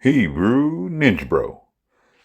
Hebrew Ninja Bro,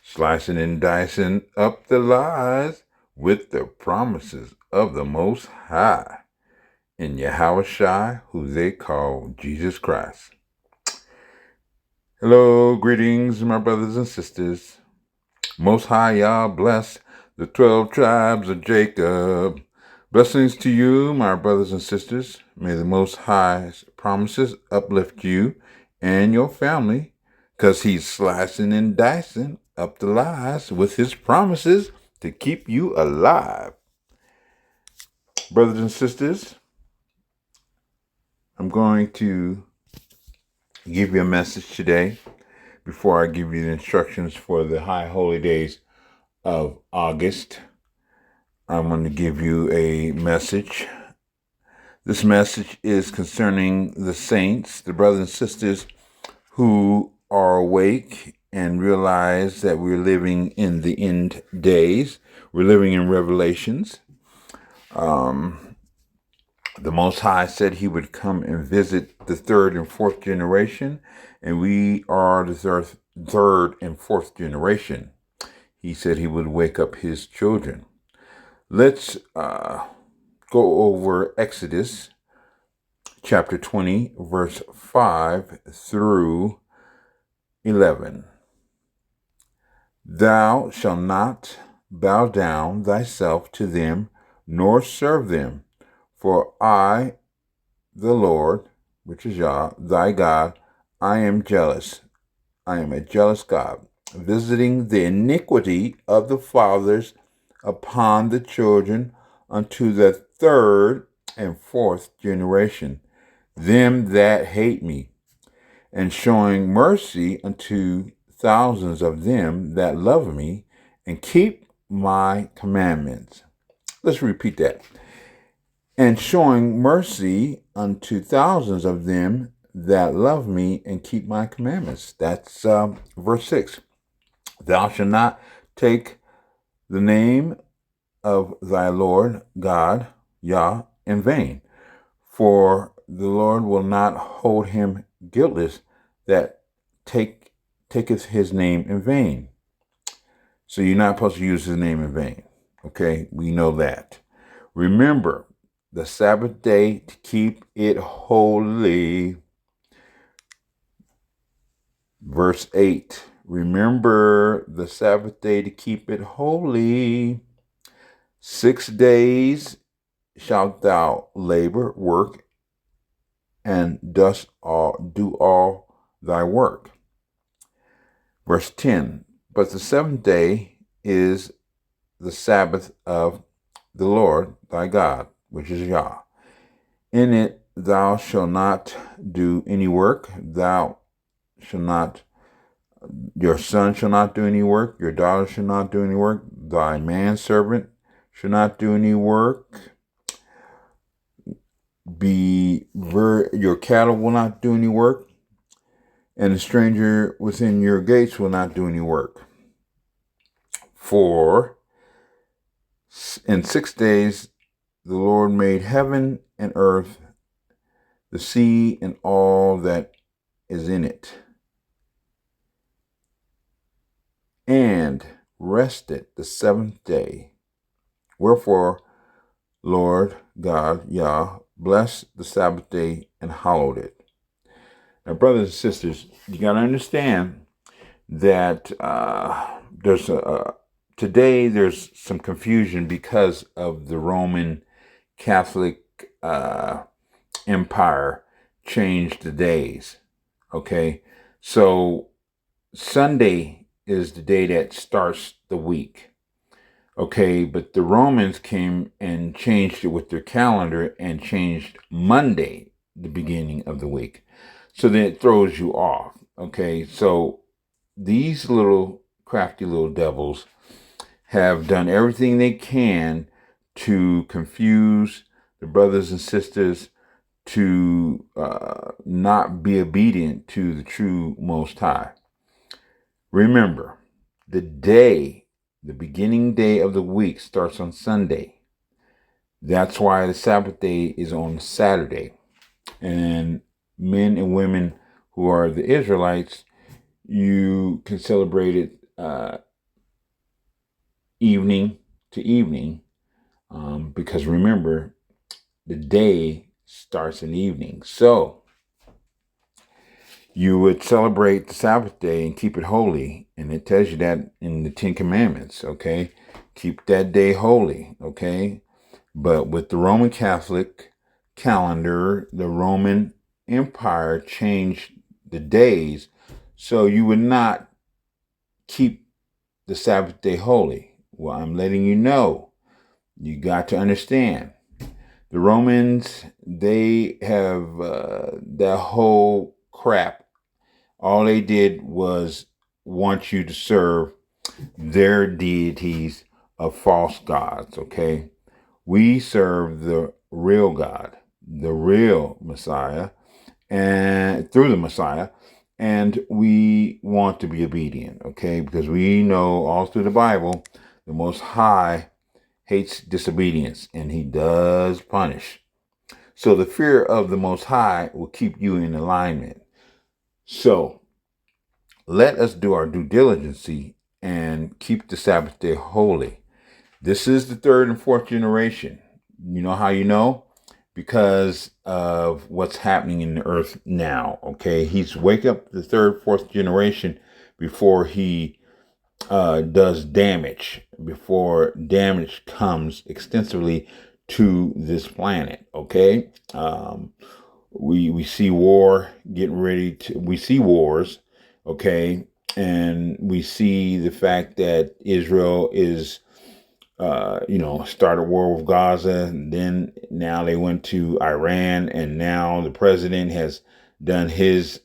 slicing and dicing up the lies with the promises of the Most High in Yahweh Shai, who they call Jesus Christ. Hello, greetings, my brothers and sisters. Most High Yah bless the 12 tribes of Jacob. Blessings to you, my brothers and sisters. May the Most High's promises uplift you and your family, because he's slicing and dicing up the lies with his promises to keep you alive. Brothers and sisters, I'm going to give you a message today before I give you the instructions for the high holy days of August. I'm going to give you a message. This message is concerning the saints, the brothers and sisters who are awake and realize that we're living in the end days. We're living in Revelations. The Most High said he would come and visit the third and fourth generation, and we are the third and fourth generation. He said he would wake up his children. Let's go over Exodus chapter 20, verse 5 through 11. Thou shalt not bow down thyself to them, nor serve them. For I, the Lord, which is Yah, thy God, I am jealous. I am a jealous God, visiting the iniquity of the fathers upon the children unto the third and fourth generation, them that hate me, and showing mercy unto thousands of them that love me and keep my commandments. Let's repeat that. And showing mercy unto thousands of them that love me and keep my commandments. That's verse 6. Thou shalt not take the name of thy Lord God, Yah, in vain, for the Lord will not hold him guiltless that taketh his name in vain. So you're not supposed to use his name in vain. Okay, we know that. Remember the Sabbath day to keep it holy. Verse 8. Remember the Sabbath day to keep it holy. 6 days shalt thou labor, work, and do all thy work. Verse 10. But the seventh day is the Sabbath of the Lord thy God, which is Yah. In it thou shalt not do any work, your son shall not do any work, your daughter shall not do any work, thy manservant shall not do any work, your cattle will not do any work, and the stranger within your gates will not do any work. For in 6 days the Lord made heaven and earth, the sea, and all that is in it, and rested the seventh day. Wherefore, Lord God, Yah, bless the Sabbath day and hallowed it. Now, brothers and sisters, you got to understand that today there's some confusion because of the Roman Catholic Empire changed the days. Okay, so Sunday is the day that starts the week. Okay, but the Romans came and changed it with their calendar and changed Monday, the beginning of the week. So then it throws you off. Okay, so these little crafty little devils have done everything they can to confuse the brothers and sisters to not be obedient to the true Most High. Remember, the beginning day of the week starts on Sunday. That's why the Sabbath day is on Saturday. And men and women who are the Israelites, you can celebrate it evening to evening, because remember, the day starts in the evening. So you would celebrate the Sabbath day and keep it holy. And it tells you that in the Ten Commandments, okay? Keep that day holy, okay? But with the Roman Catholic calendar, the Roman Empire changed the days, so you would not keep the Sabbath day holy. Well, I'm letting you know. You got to understand. The Romans, they have that whole crap. All they did was want you to serve their deities of false gods, okay? We serve the real God, the real Messiah, and through the Messiah, and we want to be obedient, okay? Because we know all through the Bible, the Most High hates disobedience, and he does punish. So the fear of the Most High will keep you in alignment. So let us do our due diligence and keep the Sabbath day holy. This is the third and fourth generation. You know how you know? Because of what's happening in the earth now, okay? He's wake up the third, fourth generation before he does damage, before damage comes extensively to this planet, okay? We see war getting ready to, we see wars, okay? And we see the fact that Israel is started war with Gaza, and then now they went to Iran, and now the president has done his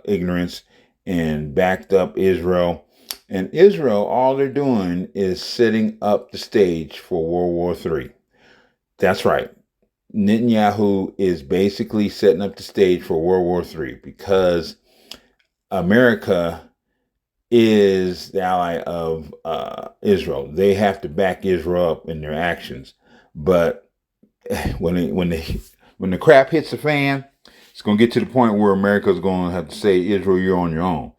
ignorance and backed up Israel. And Israel, all they're doing is setting up the stage for World War III. That's right. Netanyahu is basically setting up the stage for World War III because America is the ally of Israel. They have to back Israel up in their actions. But when the crap hits the fan, it's going to get to the point where America is going to have to say, Israel, you're on your own.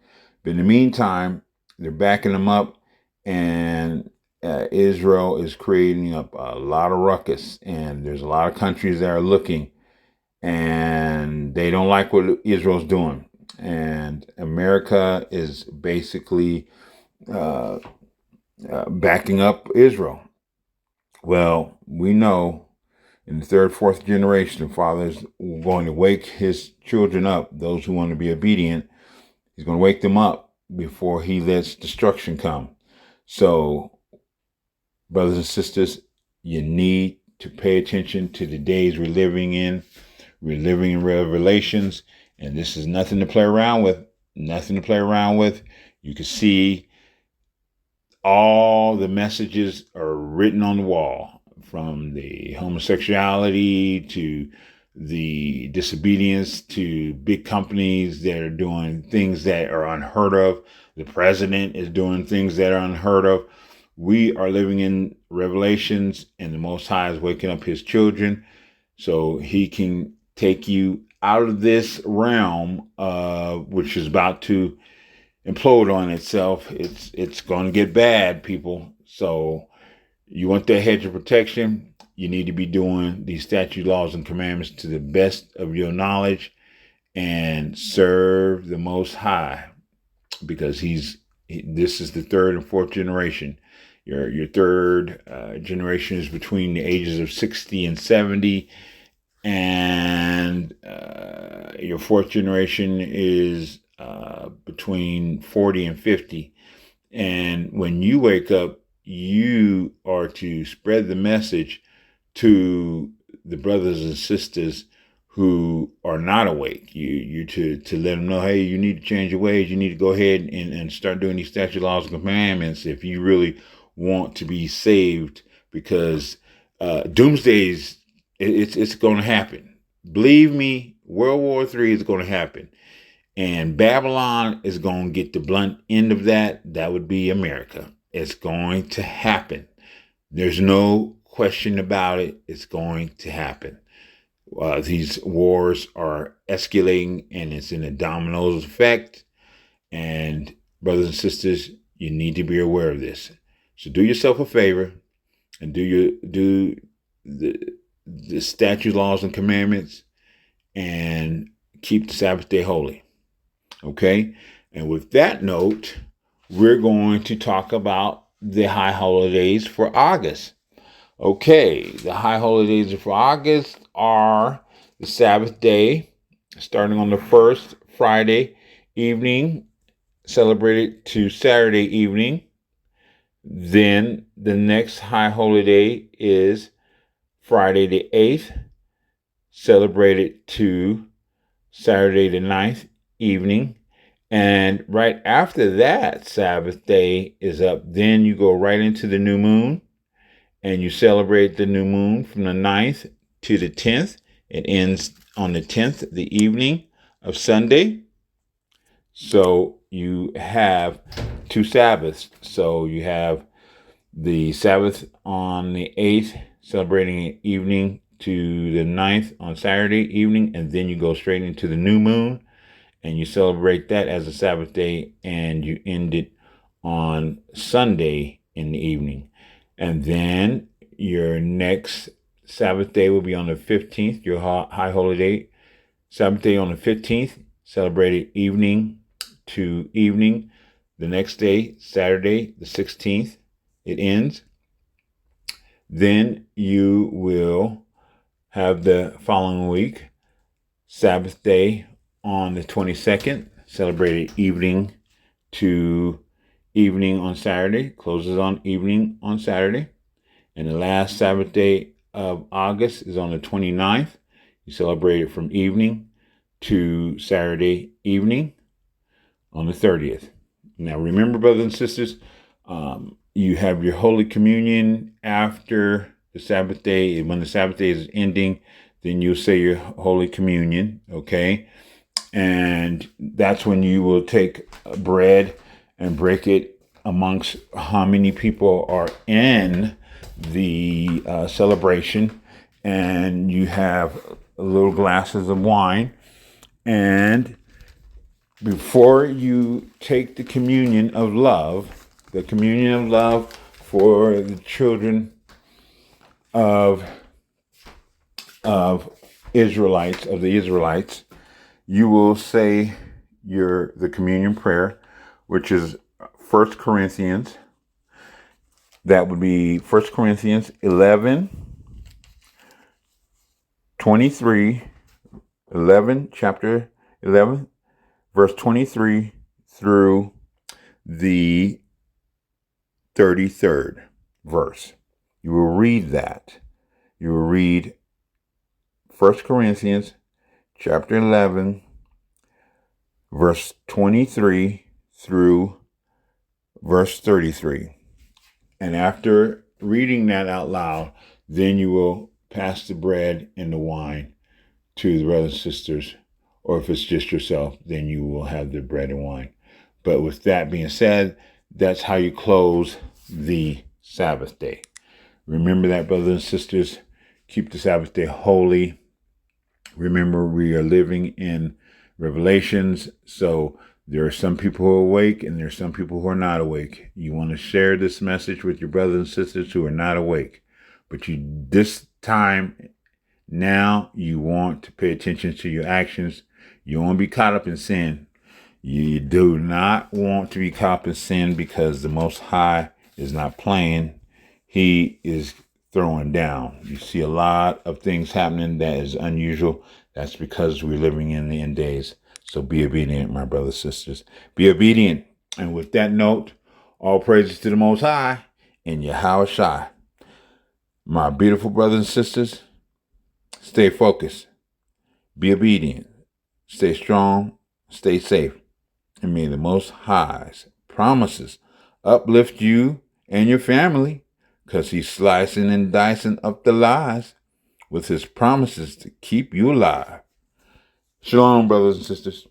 But in the meantime, they're backing them up, and Israel is creating up a lot of ruckus, and there's a lot of countries that are looking, and they don't like what Israel's doing. And America is basically backing up Israel. Well, we know in the third, fourth generation, the Father is going to wake his children up, those who want to be obedient. He's going to wake them up before he lets destruction come. So, brothers and sisters, you need to pay attention to the days we're living in. We're living in Revelations, and this is nothing to play around with. Nothing to play around with. You can see all the messages are written on the wall, from the homosexuality to the disobedience to big companies that are doing things that are unheard of. The president is doing things that are unheard of. We are living in Revelations, and the Most High is waking up his children so he can take you out of this realm, which is about to implode on itself. It's going to get bad, people. So you want that hedge of protection, you need to be doing these statute laws and commandments to the best of your knowledge and serve the Most High, because this is the third and fourth generation. Your third generation is between the ages of 60 and 70, and your fourth generation is between 40 and 50. And when you wake up, you are to spread the message to the brothers and sisters who are not awake. You to let them know, hey, you need to change your ways. You need to go ahead and start doing these statute laws and commandments if you really want to be saved, because doomsday's it's going to happen. Believe me, World War III is going to happen. And Babylon is going to get the blunt end of that. That would be America. It's going to happen. There's no question about it. It's going to happen. These wars are escalating, and it's in a dominoes effect. And brothers and sisters, you need to be aware of this. So do yourself a favor and do the statute, laws, and commandments, and keep the Sabbath day holy. Okay? And with that note, we're going to talk about the high holidays for August. Okay, the high holidays for August are the Sabbath day, starting on the first Friday evening, celebrated to Saturday evening. Then the next high holiday is Friday the 8th, celebrated to Saturday the 9th evening. And right after that Sabbath day is up, then you go right into the new moon, and you celebrate the new moon from the 9th to the 10th. It ends on the 10th, the evening of Sunday. So you have 2 Sabbaths. So you have the Sabbath on the 8th, celebrating evening, to the 9th on Saturday evening, and then you go straight into the new moon, and you celebrate that as a Sabbath day, and you end it on Sunday in the evening. And then your next Sabbath day will be on the 15th, your high holiday. Sabbath day on the 15th, celebrated evening to evening. The next day, Saturday, the 16th, it ends. Then you will have the following week, Sabbath day on the 22nd, celebrated evening to evening on Saturday, closes on evening on Saturday. And the last Sabbath day of August is on the 29th. You celebrate it from evening to Saturday evening on the 30th. Now remember, brothers and sisters, you have your Holy Communion after the Sabbath day. And when the Sabbath day is ending, then you'll say your Holy Communion, okay? And that's when you will take bread and break it amongst how many people are in the celebration. And you have little glasses of wine. And before you take the communion of love for the children of Israelites, of the Israelites, you will say the communion prayer, which is 1 Corinthians. That would be 1 Corinthians 11, chapter 11, verse 23 through the 33rd verse. You will read that. You will read 1 Corinthians chapter 11, verse 23 through verse 33. And after reading that out loud, then you will pass the bread and the wine to the brothers and sisters. Or if it's just yourself, then you will have the bread and wine. But with that being said, that's how you close the Sabbath day. Remember that, brothers and sisters. Keep the Sabbath day holy. Remember, we are living in Revelations, so there are some people who are awake and there are some people who are not awake. You want to share this message with your brothers and sisters who are not awake. But this time, now, you want to pay attention to your actions. You don't want to be caught up in sin. You do not want to be caught up in sin, because the Most High is not playing. He is throwing down. You see a lot of things happening that is unusual. That's because we're living in the end days. So be obedient, my brothers and sisters. Be obedient. And with that note, all praises to the Most High and Yahweh Shai. My beautiful brothers and sisters, stay focused. Be obedient. Stay strong. Stay safe. And may the Most High's promises uplift you and your family, because He's slicing and dicing up the lies with His promises to keep you alive. Shalom, brothers and sisters.